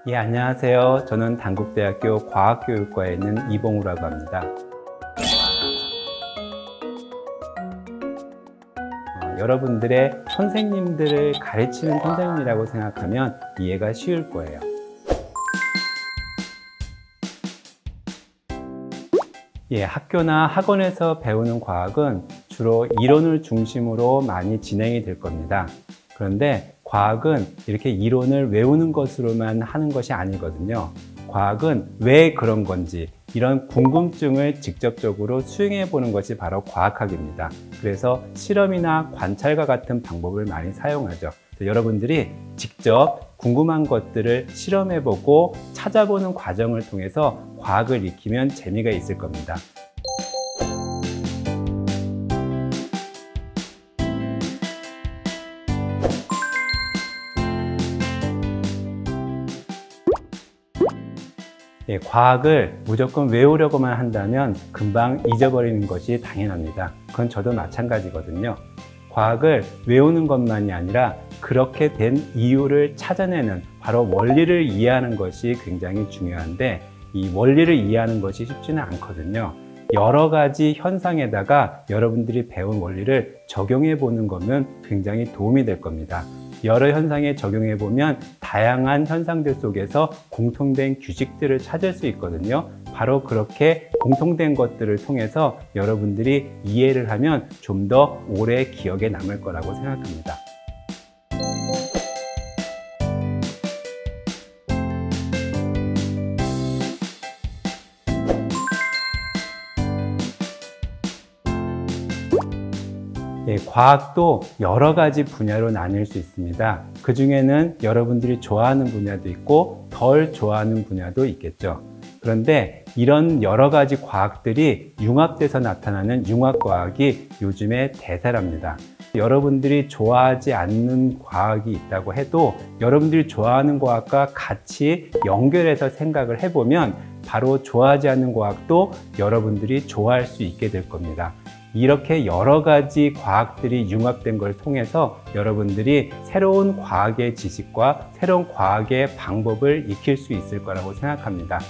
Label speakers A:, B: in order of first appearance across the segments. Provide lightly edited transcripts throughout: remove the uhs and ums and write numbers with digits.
A: 예, 안녕하세요. 저는 단국대학교 과학교육과에 있는 이봉우라고 합니다. 여러분들의 선생님들을 가르치는 선생님이라고 생각하면 이해가 쉬울 거예요. 예, 학교나 학원에서 배우는 과학은 주로 이론을 중심으로 많이 진행이 될 겁니다. 그런데 과학은 이렇게 이론을 외우는 것으로만 하는 것이 아니거든요. 과학은 왜 그런 건지 이런 궁금증을 직접적으로 수행해 보는 것이 바로 과학학입니다. 그래서 실험이나 관찰과 같은 방법을 많이 사용하죠. 여러분들이 직접 궁금한 것들을 실험해 보고 찾아보는 과정을 통해서 과학을 익히면 재미가 있을 겁니다. 예, 과학을 무조건 외우려고만 한다면 금방 잊어버리는 것이 당연합니다. 그건 저도 마찬가지거든요. 과학을 외우는 것만이 아니라 그렇게 된 이유를 찾아내는 바로 원리를 이해하는 것이 굉장히 중요한데 이 원리를 이해하는 것이 쉽지는 않거든요. 여러 가지 현상에다가 여러분들이 배운 원리를 적용해 보는 거면 굉장히 도움이 될 겁니다. 여러 현상에 적용해 보면 다양한 현상들 속에서 공통된 규칙들을 찾을 수 있거든요. 바로 그렇게 공통된 것들을 통해서 여러분들이 이해를 하면 좀 더 오래 기억에 남을 거라고 생각합니다. 예, 과학도 여러 가지 분야로 나뉠 수 있습니다. 그 중에는 여러분들이 좋아하는 분야도 있고 덜 좋아하는 분야도 있겠죠. 그런데 이런 여러 가지 과학들이 융합돼서 나타나는 융합과학이 요즘의 대세랍니다. 여러분들이 좋아하지 않는 과학이 있다고 해도 여러분들이 좋아하는 과학과 같이 연결해서 생각을 해보면 바로 좋아하지 않는 과학도 여러분들이 좋아할 수 있게 될 겁니다. 이렇게 여러 가지 과학들이 융합된 걸 통해서 여러분들이 새로운 과학의 지식과 새로운 과학의 방법을 익힐 수 있을 거라고 생각합니다.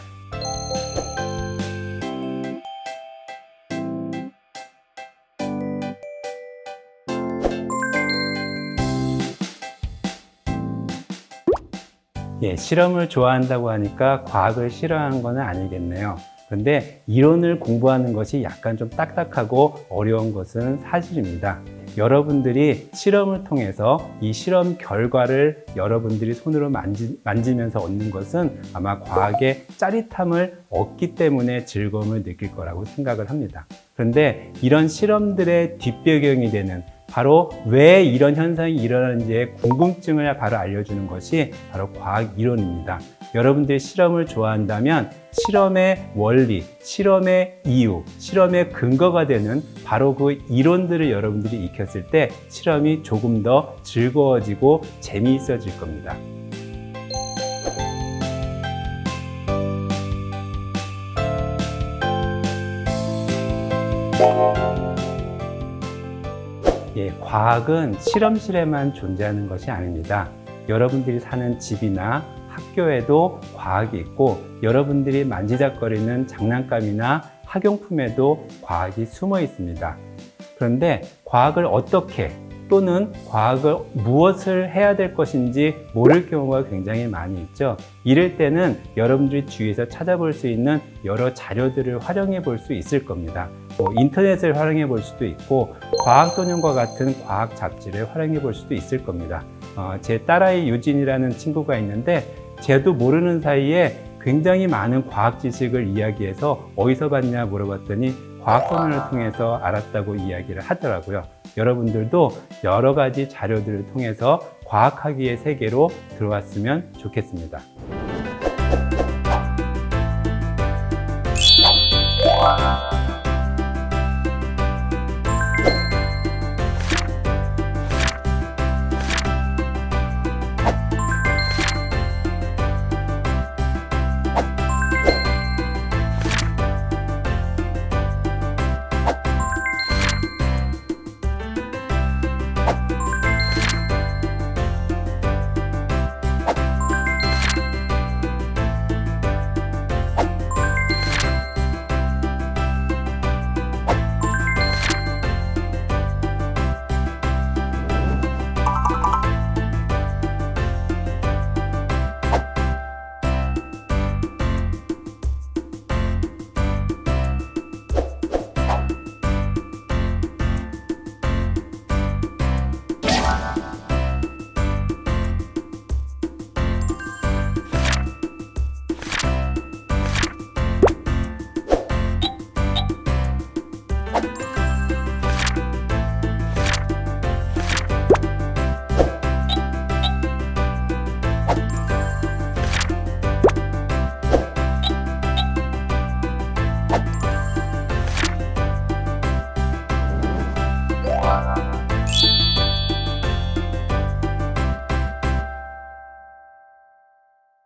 A: 예, 실험을 좋아한다고 하니까 과학을 싫어하는 건 아니겠네요. 그런데 이론을 공부하는 것이 약간 좀 딱딱하고 어려운 것은 사실입니다. 여러분들이 실험을 통해서 이 실험 결과를 여러분들이 손으로 만지면서 얻는 것은 아마 과학의 짜릿함을 얻기 때문에 즐거움을 느낄 거라고 생각을 합니다. 그런데 이런 실험들의 뒷배경이 되는 바로 왜 이런 현상이 일어나는지의 궁금증을 바로 알려주는 것이 바로 과학 이론입니다. 여러분들이 실험을 좋아한다면 실험의 원리, 실험의 이유, 실험의 근거가 되는 바로 그 이론들을 여러분들이 익혔을 때 실험이 조금 더 즐거워지고 재미있어질 겁니다. 예, 과학은 실험실에만 존재하는 것이 아닙니다. 여러분들이 사는 집이나 학교에도 과학이 있고 여러분들이 만지작거리는 장난감이나 학용품에도 과학이 숨어 있습니다. 그런데 과학을 어떻게 또는 과학을 무엇을 해야 될 것인지 모를 경우가 굉장히 많이 있죠. 이럴 때는 여러분들이 주위에서 찾아볼 수 있는 여러 자료들을 활용해 볼 수 있을 겁니다. 인터넷을 활용해 볼 수도 있고 과학소년과 같은 과학 잡지를 활용해 볼 수도 있을 겁니다. 제 딸아이 유진이라는 친구가 있는데 쟤도 모르는 사이에 굉장히 많은 과학 지식을 이야기해서 어디서 봤냐 물어봤더니 과학소년을 통해서 알았다고 이야기를 하더라고요. 여러분들도 여러 가지 자료들을 통해서 과학하기의 세계로 들어왔으면 좋겠습니다.